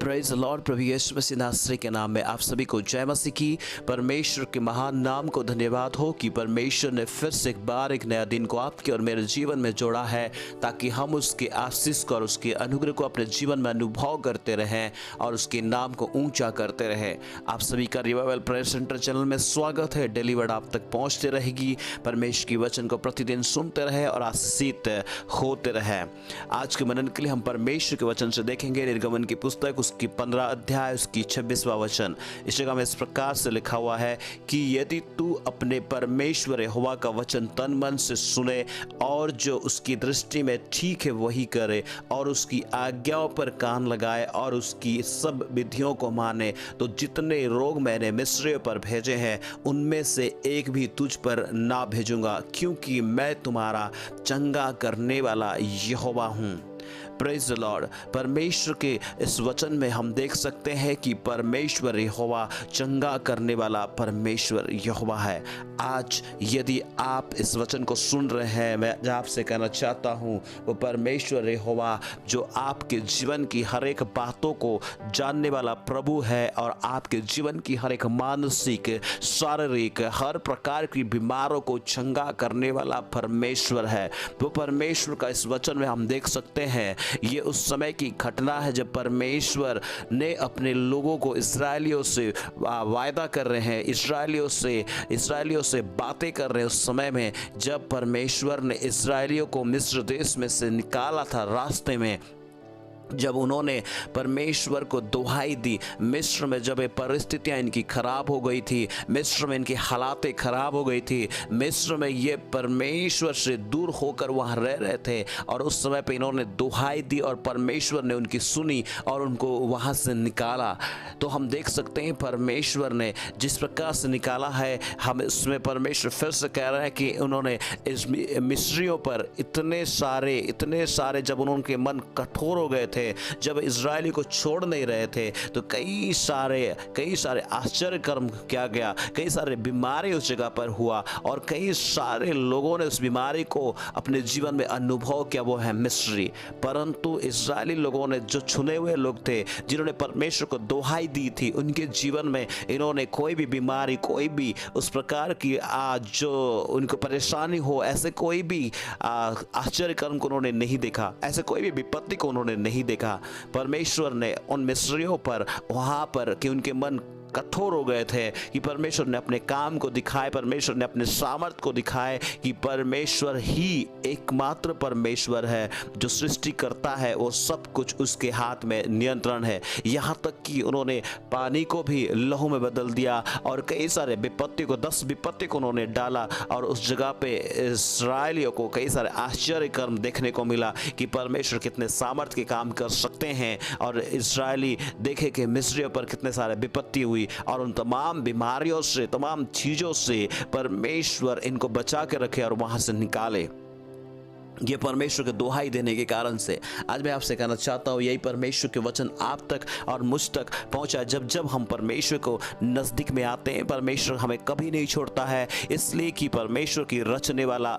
Praise the lord. प्रभु यीशु मसीह नासरी के नाम में आप सभी को जय मसीह की। परमेश्वर के महान नाम को धन्यवाद हो कि परमेश्वर ने फिर से एक बार एक नया दिन को आपके और मेरे जीवन में जोड़ा है, ताकि हम उसके आशीष को और उसके अनुग्रह को अपने जीवन में अनुभव करते रहें और उसके नाम को ऊंचा करते रहें। आप सभी का रिवाइवल प्रेयर सेंटर चैनल में स्वागत है। डेली वर्ड आप तक पहुँचते रहेगी। परमेश्वर की वचन को प्रतिदिन सुनते रहे और आशीषित होते रहे। आज के मनन के लिए हम परमेश्वर के वचन से देखेंगे निर्गमन की पुस्तक उसकी 15 अध्याय उसकी 26वां वचन। इस जगह में इस प्रकार से लिखा हुआ है कि यदि तू अपने परमेश्वर यहोवा का वचन तन मन से सुने और जो उसकी दृष्टि में ठीक है वही करे और उसकी आज्ञाओं पर कान लगाए और उसकी सब विधियों को माने, तो जितने रोग मैंने मिस्रियों पर भेजे हैं उनमें से एक भी तुझ पर ना भेजूंगा, क्योंकि मैं तुम्हारा चंगा करने वाला यहोवा हूँ। Praise the Lord. परमेश्वर के इस वचन में हम देख सकते हैं कि परमेश्वर यहोवा चंगा करने वाला परमेश्वर यहोवा है। आज यदि आप इस वचन को सुन रहे हैं, मैं आपसे कहना चाहता हूँ वो परमेश्वर यहोवा जो आपके जीवन की हर एक बातों को जानने वाला प्रभु है और आपके जीवन की हर एक मानसिक, शारीरिक, हर प्रकार की बीमारों को चंगा करने वाला परमेश्वर है। वो परमेश्वर का इस वचन में हम देख सकते हैं ये उस समय की घटना है जब परमेश्वर ने अपने लोगों को इस्राएलियों से वायदा कर रहे हैं, इस्राएलियों से बातें कर रहे हैं। उस समय में जब परमेश्वर ने इस्राएलियों को मिस्र देश में से निकाला था, रास्ते में जब उन्होंने परमेश्वर को दुहाई दी, मिस्र में जब ये परिस्थितियाँ इनकी खराब हो गई थी, मिस्र में इनकी हालातें खराब हो गई थी, मिस्र में ये परमेश्वर से दूर होकर वहाँ रह रहे थे और उस समय पे इन्होंने दुहाई दी और परमेश्वर ने उनकी सुनी और उनको वहाँ से निकाला। तो हम देख सकते हैं परमेश्वर ने जिस प्रकार से निकाला है, हम इसमें परमेश्वर फिर से कह रहे हैं कि उन्होंने इस मिस्रियों पर इतने सारे जब उनके मन कठोर हो गए थे, जब इजरायली को छोड़ नहीं रहे थे, तो कई सारे आश्चर्य कर्म किया गया, कई सारे बीमारी उस जगह पर हुआ और कई सारे लोगों ने उस बीमारी को अपने जीवन में अनुभव किया, वो है मिस्री। परंतु इजरायली लोगों ने, जो चुने हुए लोग थे, जिन्होंने परमेश्वर को दुहाई दी थी, उनके जीवन में इन्होंने कोई भी बीमारी, कोई भी उस प्रकार की जो उनको परेशानी हो, ऐसे कोई भी आश्चर्य कर्म को उन्होंने नहीं देखा, ऐसे कोई भी विपत्ति को उन्होंने नहीं देखा। परमेश्वर ने उन मिस्रियों पर वहां पर कि उनके मन कठोर हो गए थे कि परमेश्वर ने अपने काम को दिखाए, परमेश्वर ने अपने सामर्थ को दिखाए कि परमेश्वर ही एकमात्र परमेश्वर है जो सृष्टि करता है, वो सब कुछ उसके हाथ में नियंत्रण है। यहाँ तक कि उन्होंने पानी को भी लहू में बदल दिया और कई सारे विपत्ति को, 10 विपत्ति को उन्होंने डाला और उस जगह पे इस्राएलियों को कई सारे आश्चर्य कर्म देखने को मिला कि परमेश्वर कितने सामर्थ के काम कर सकते हैं। और इस्राएली देखे कि मिस्रियों पर कितने सारे विपत्ति हुई और उन तमाम बीमारियों से, तमाम चीजों से परमेश्वर इनको बचा के रखे और वहां से निकाले। ये परमेश्वर के दुहाई देने के कारण से आज मैं आपसे कहना चाहता हूँ, यही परमेश्वर के वचन आप तक और मुझ तक पहुँचा। जब हम परमेश्वर को नज़दीक में आते हैं, परमेश्वर हमें कभी नहीं छोड़ता है, इसलिए कि परमेश्वर की रचने वाला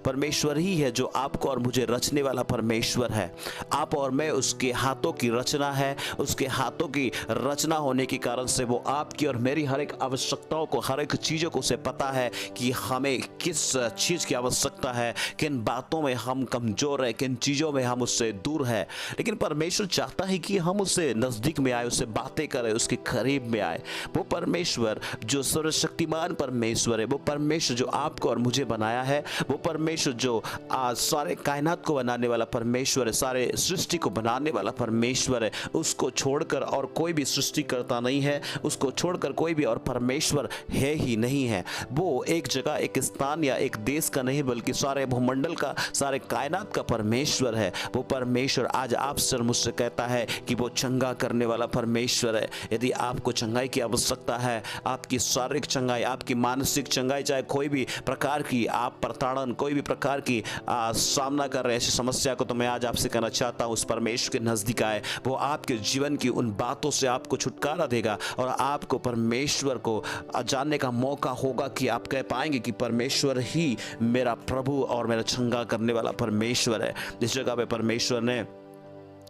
परमेश्वर ही है जो आपको और मुझे रचने वाला परमेश्वर है। आप और मैं उसके हाथों की रचना है। उसके हाथों की रचना होने के कारण से वो आपकी और मेरी हर एक आवश्यकताओं को, हर एक चीज़ों को उसे पता है कि हमें किस चीज़ की आवश्यकता है, किन बातों में हम कमजोर है, किन चीजों में हम उससे दूर है। लेकिन परमेश्वर चाहता है कि हम उससे नजदीक में आए, उससे बातें करें, उसके करीब में आए। वो परमेश्वर जो सर्वशक्तिमान परमेश्वर है, वो परमेश्वर जो आपको और मुझे बनाया है, वो परमेश्वर जो सारे कायनात को बनाने वाला परमेश्वर है, सारे सृष्टि को बनाने वाला परमेश्वर है, उसको छोड़कर और कोई भी सृष्टि करता नहीं है, उसको छोड़कर कोई भी और परमेश्वर है ही नहीं है। वो एक जगह, एक स्थान या एक देश का नहीं, बल्कि सारे भूमंडल का, सारे कायनात का परमेश्वर है। वो परमेश्वर आज आपसे और मुझसे कहता है कि वो चंगा करने वाला परमेश्वर है। यदि आपको चंगाई की आवश्यकता है, आपकी शारीरिक चंगाई, आपकी मानसिक चंगाई, चाहे कोई भी प्रकार की आप प्रताड़न, कोई भी प्रकार की सामना कर रहे हैं ऐसी समस्या को, तो मैं आज आपसे कहना चाहता हूँ उस परमेश्वर के नजदीक आए। वो आपके जीवन की उन बातों से आपको छुटकारा देगा और आपको परमेश्वर को जानने का मौका होगा कि आप कह पाएंगे कि परमेश्वर ही मेरा प्रभु और मेरा चंगा करने वाला वाला परमेश्वर है। इस जगह पे परमेश्वर ने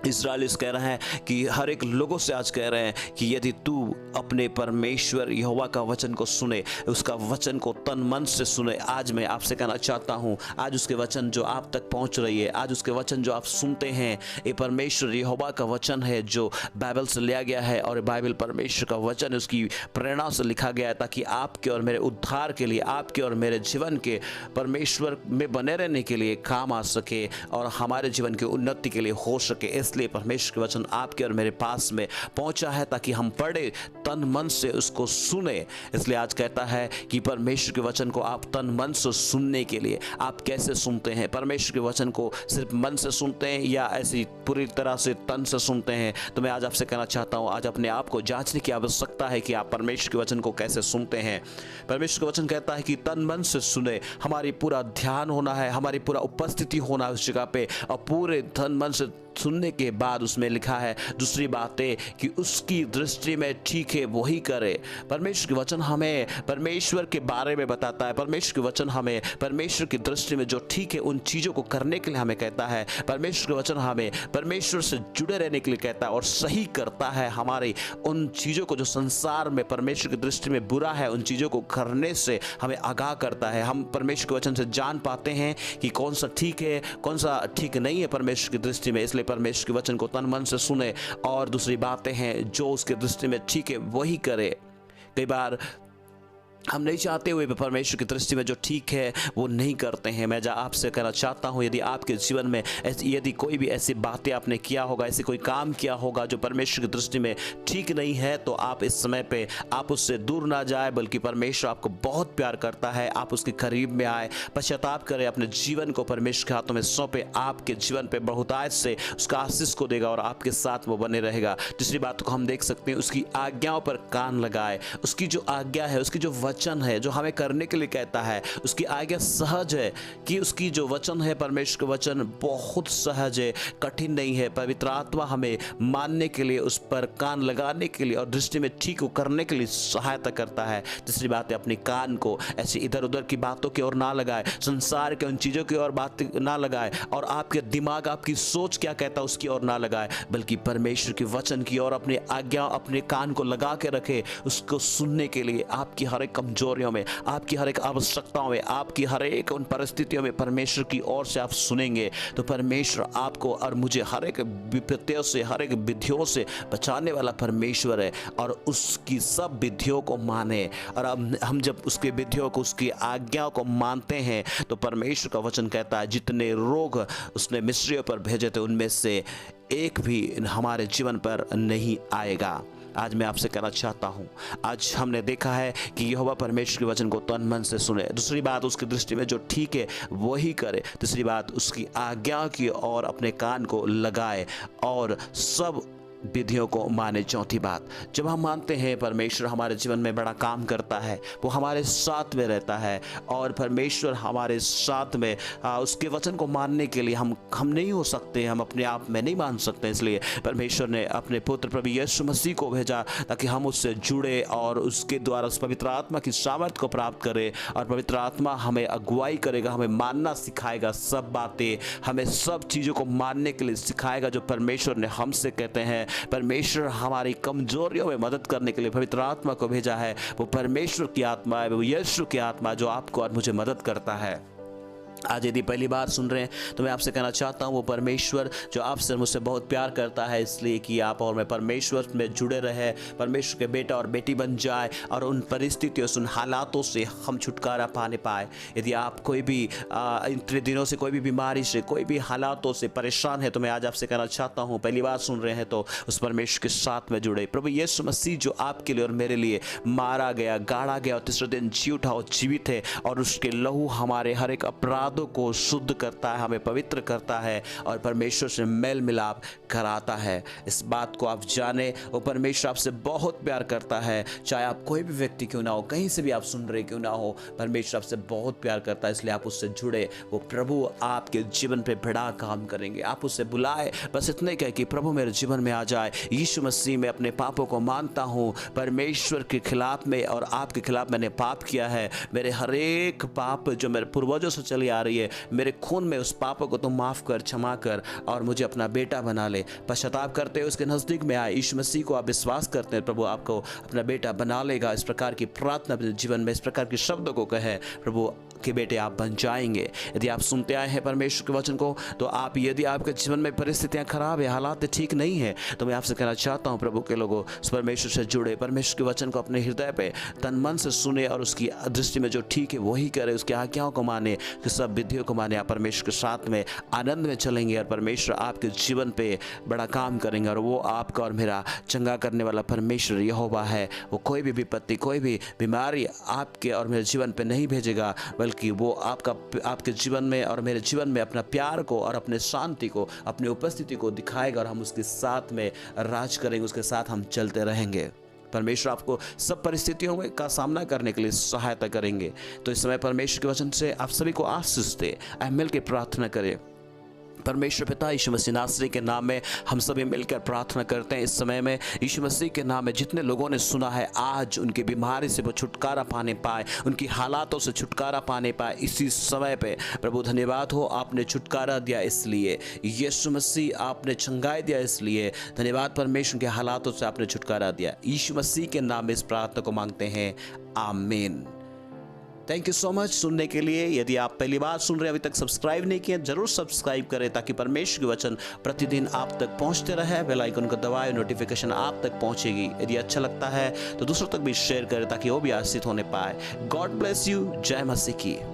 इस्राएलिस कह रहे हैं कि हर एक लोगों से आज कह रहे हैं कि यदि तू अपने परमेश्वर यहोवा का वचन को सुने, उसका वचन को तन मन से सुने। आज मैं आपसे कहना चाहता हूँ, आज उसके वचन जो आप तक पहुँच रही है, आज उसके वचन जो आप सुनते हैं, ये परमेश्वर यहोवा का वचन है जो बाइबल से लिया गया है। और बाइबल परमेश्वर का वचन है, उसकी प्रेरणा से लिखा गया है ताकि आपके और मेरे उद्धार के लिए, आपके और मेरे जीवन के परमेश्वर में बने रहने के लिए काम आ सके और हमारे जीवन की उन्नति के लिए हो सके। इसलिए परमेश्वर के वचन आपके और मेरे पास में पहुंचा है ताकि हम पढ़े, तन मन से उसको सुने। इसलिए आज कहता है कि परमेश्वर के वचन को आप तन मन से सुनने के लिए आप कैसे सुनते हैं? परमेश्वर के वचन को सिर्फ मन से सुनते हैं या ऐसी पूरी तरह से तन से सुनते हैं? तो मैं आज आपसे कहना चाहता हूं, आज अपने आप को जांचने की आवश्यकता है कि आप परमेश्वर के वचन को कैसे सुनते हैं। परमेश्वर के वचन कहता है कि तन मन से सुने, हमारी पूरा ध्यान होना है, हमारी पूरा उपस्थिति होना है उस जगह पे, और पूरे तन मन से सुनने के बाद उसमें लिखा है दूसरी बातें कि उसकी दृष्टि में ठीक है वही करे। परमेश्वर के वचन हमें परमेश्वर के बारे में बताता है। परमेश्वर के वचन हमें परमेश्वर की दृष्टि में जो ठीक है उन चीज़ों को करने के लिए हमें कहता है। परमेश्वर के वचन हमें परमेश्वर से जुड़े रहने के लिए कहता है और सही करता है हमारी उन चीज़ों को जो संसार में परमेश्वर की दृष्टि में बुरा है, उन चीज़ों को करने से हमें आगाह करता है। हम परमेश्वर के वचन से जान पाते हैं कि कौन सा ठीक है, कौन सा ठीक नहीं है परमेश्वर की दृष्टि में। इसलिए परमेश्वर के वचन को तन मन से सुने और दूसरी बातें हैं जो उसके दृष्टि में ठीक है वही करे। कई बार हम नहीं चाहते हुए भी परमेश्वर की दृष्टि में जो ठीक है वो नहीं करते हैं। मैं आपसे कहना चाहता हूँ, यदि आपके जीवन में यदि कोई भी ऐसी बातें आपने किया होगा, ऐसे कोई काम किया होगा जो परमेश्वर की दृष्टि में ठीक नहीं है, तो आप इस समय पे आप उससे दूर ना जाए, बल्कि परमेश्वर आपको बहुत प्यार करता है। आप उसके करीब में आए, पश्चाताप करें, अपने जीवन को परमेश्वर के हाथों में सौंपे। आपके जीवन पे बहुतायत से उसका आशीष को देगा और आपके साथ वो बने रहेगा। दूसरी बात को हम देख सकते हैं, उसकी आज्ञाओं पर कान लगाए। उसकी जो आज्ञा है, उसकी जो वचन है जो हमें करने के लिए कहता है, उसकी आज्ञा सहज है कि उसकी जो वचन है, परमेश्वर का वचन बहुत सहज है, कठिन नहीं है। पवित्र आत्मा हमें मानने के लिए, उस पर कान लगाने के लिए और दृष्टि में ठीक को करने के लिए सहायता करता है। तीसरी बात है, अपने कान को ऐसी इधर उधर की बातों की ओर ना लगाए, संसार के उन चीज़ों की ओर बात ना लगाए, और आपके दिमाग, आपकी सोच क्या कहता है उसकी ओर ना लगाए, बल्कि परमेश्वर के वचन की ओर अपनी आज्ञा, अपने कान को लगा के रखे, उसको सुनने के लिए। आपकी हर एक कमजोरियों में, आपकी हर एक आवश्यकताओं में, आपकी हर एक उन परिस्थितियों में परमेश्वर की ओर से आप सुनेंगे तो परमेश्वर आपको और मुझे हर एक विपत्तियों से, हर एक विधियों से बचाने वाला परमेश्वर है। और उसकी सब विधियों को माने, और अब हम जब उसके विधियों को, उसकी आज्ञाओं को मानते हैं तो परमेश्वर का वचन कहता है जितने रोग उसने मिस्रियों पर भेजे थे उनमें से एक भी हमारे जीवन पर नहीं आएगा। आज मैं आपसे कहना चाहता हूँ, आज हमने देखा है कि यहोवा परमेश्वर के वचन को तन मन से सुने। दूसरी बात, उसकी दृष्टि में जो ठीक है वही करे। तीसरी बात, उसकी आज्ञा की ओर अपने कान को लगाए और सब विधियों को माने। चौथी बात, जब हम मानते हैं परमेश्वर हमारे जीवन में बड़ा काम करता है, वो हमारे साथ में रहता है, और परमेश्वर हमारे साथ में उसके वचन को मानने के लिए हम नहीं हो सकते, हम अपने आप में नहीं मान सकते। इसलिए परमेश्वर ने अपने पुत्र प्रभु यीशु मसीह को भेजा ताकि हम उससे जुड़े और उसके द्वारा उस पवित्र आत्मा की सामर्थ्य को प्राप्त करें। और पवित्र आत्मा हमें अगुवाई करेगा, हमें मानना सिखाएगा, सब बातें हमें सब चीज़ों को मानने के लिए सिखाएगा जो परमेश्वर ने हमसे कहते हैं। परमेश्वर हमारी कमजोरियों में मदद करने के लिए पवित्र आत्मा को भेजा है। वो परमेश्वर की आत्मा है, वो यीशु की आत्मा जो आपको और मुझे मदद करता है। आज यदि पहली बार सुन रहे हैं तो मैं आपसे कहना चाहता हूँ, वो परमेश्वर जो आपसे मुझसे बहुत प्यार करता है, इसलिए कि आप और मैं परमेश्वर में जुड़े रहे, परमेश्वर के बेटा और बेटी बन जाए और उन परिस्थितियों से, उन हालातों से हम छुटकारा पाने पाए। यदि आप कोई भी इतने दिनों से कोई भी बीमारी से, कोई भी हालातों से परेशान है, तो मैं आज आपसे कहना चाहता हूँ, पहली बार सुन रहे हैं तो उस परमेश्वर के साथ में जुड़े। प्रभु यीशु मसीह जो आपके लिए और मेरे लिए मारा गया, गाड़ा गया और तीसरे दिन जी उठा और जीवित है, और उसके लहू हमारे हर एक अपराध को शुद्ध करता है, हमें पवित्र करता है और परमेश्वर से मेल मिलाप कराता है। इस बात को आप जाने, वो परमेश्वर आपसे बहुत प्यार करता है। चाहे आप कोई भी व्यक्ति क्यों ना हो, कहीं से भी आप सुन रहे क्यों ना हो, परमेश्वर आपसे बहुत प्यार करता है। इसलिए आप उससे जुड़े, वो प्रभु आपके जीवन पे बड़ा काम करेंगे। आप उससे बुलाए, बस इतने कहे कि प्रभु मेरे जीवन में आ जाए, यीशु मसीह में अपने पापों को मानता हूँ, परमेश्वर के खिलाफ में और आपके खिलाफ मैंने पाप किया है, मेरे हर एक पाप जो मेरे पूर्वजों से चले आ रही है, मेरे खून में उस पापों को तुम माफ़ कर, क्षमा कर और मुझे अपना बेटा बना ले। पश्चाताप करते हुए उसके नज़दीक में आए, यीशु मसीह को आप विश्वास करते हैं, प्रभु आपको अपना बेटा बना लेगा। इस प्रकार की प्रार्थना अपने जीवन में, इस प्रकार के शब्दों को कहे, प्रभु के बेटे आप बन जाएंगे। यदि आप सुनते आए हैं परमेश्वर के वचन को, तो आप, यदि आपके जीवन में परिस्थितियां खराब है, हालात ठीक नहीं है, तो मैं आपसे कहना चाहता हूं, प्रभु के लोगों, परमेश्वर से जुड़े, परमेश्वर के वचन को अपने हृदय पे तन मन से सुने और उसकी दृष्टि में जो ठीक है वही करे, उसकी आज्ञाओं को माने, कि सब विधियों को माने। आप परमेश्वर के साथ में आनंद में चलेंगे और परमेश्वर आपके जीवन पे बड़ा काम करेंगे। और वो आपका और मेरा चंगा करने वाला परमेश्वर यहोवा है। वो कोई भी विपत्ति, कोई भी बीमारी आपके और मेरे जीवन पे नहीं भेजेगा, बल्कि वो आपके जीवन में और मेरे जीवन में अपना प्यार को और अपने शांति को, अपनी उपस्थिति को दिखाएगा और हम उसके साथ में राज करेंगे, उसके साथ हम चलते रहेंगे। परमेश्वर आपको सब परिस्थितियों में का सामना करने के लिए सहायता करेंगे। तो इस समय परमेश्वर के वचन से आप सभी को आशीष दे। मिल के प्रार्थना करें। परमेश्वर पिता, यीशु मसीह नासरी के नाम में हम सभी मिलकर प्रार्थना करते हैं। इस समय में यीशु मसीह के नाम में जितने लोगों ने सुना है, आज उनकी बीमारी से वो छुटकारा पाने पाए, उनकी हालातों से छुटकारा पाने पाए। इसी समय पे प्रभु धन्यवाद हो, आपने छुटकारा दिया इसलिए, यीशु मसीह आपने चंगाई दिया इसलिए धन्यवाद। परमेश्वर के हालातों से आपने छुटकारा दिया। यीशु मसीह के नाम में इस प्रार्थना को मांगते हैं, आमीन। थैंक यू सो मच सुनने के लिए। यदि आप पहली बार सुन रहे हैं, अभी तक सब्सक्राइब नहीं किया, जरूर सब्सक्राइब करें ताकि परमेश्वर के वचन प्रतिदिन आप तक पहुंचते रहे। बेल आइकन को दबाएं, नोटिफिकेशन आप तक पहुंचेगी। यदि अच्छा लगता है तो दूसरों तक भी शेयर करें ताकि वो भी आशीषित होने पाए। God bless you. जय मसीह की।